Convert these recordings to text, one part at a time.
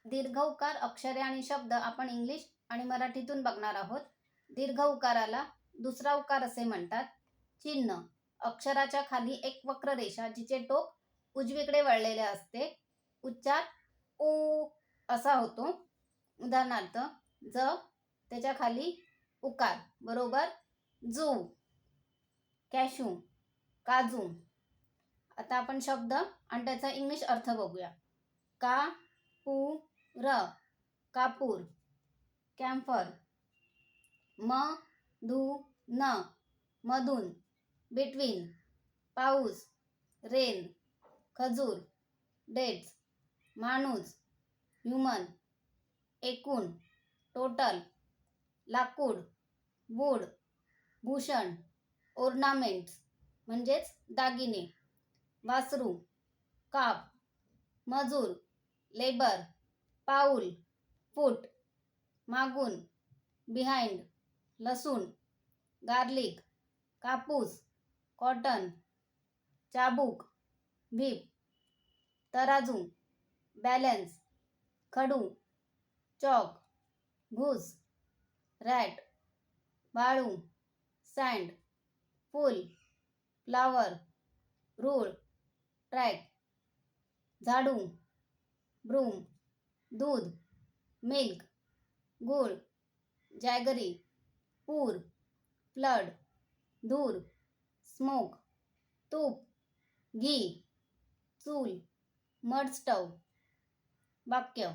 दीर्घ उकार अक्षरे आणि शब्द आपण इंग्लिश आणि मराठीतून बघणार आहोत. दीर्घ उकाराला दुसरा उकार असे म्हणतात. चिन्ह: अक्षराच्या खाली एक वक्र रेषा जिचे टोक उजवीकडे वळलेले असते. उच्चार उ असा होतो. उदाहरणार्थ ज, त्याच्या खाली उकार बरोबर जू, कॅशू, काजू. आता आपण शब्द आणि त्याचा इंग्लिश अर्थ बघूया. कापूर, कापूर. कॅम्फर, मधुन, मधून. बिटवीन, पाऊस. रेन, खजूर. डेट्स, माणूस, ह्युमन. एकूण, टोटल. लाकूड, वूड. भूषण, ओर्नामेंट्स म्हणजेच दागिने. वासरू, काप. मजूर, लेबर. पाऊल, फूट. मागून, बिहाइंड. लसूण, गार्लिक. कापूस, कॉटन. चाबूक, व्हीप. तराजू, बॅलन्स. खडू, चॉक. घूस, रॅट. वाळू, सँड. फूल, फ्लावर. रूळ, ट्रॅक. झाडू, ब्रूम. दूध, मिल्क. गूळ, जॅगरी. पूर, फ्लड. धूर, स्मोक. तूप, घी. चूल, मड स्टव. वाक्य: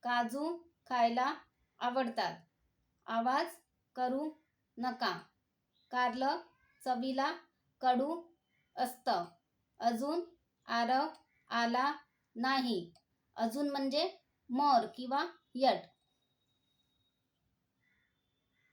काजू खायला आवडतात. आवाज करू नका. कारलं चवीला कडू असतं. अजून आरव आला नाही. अजून म्हणजे मोर किंवा यट.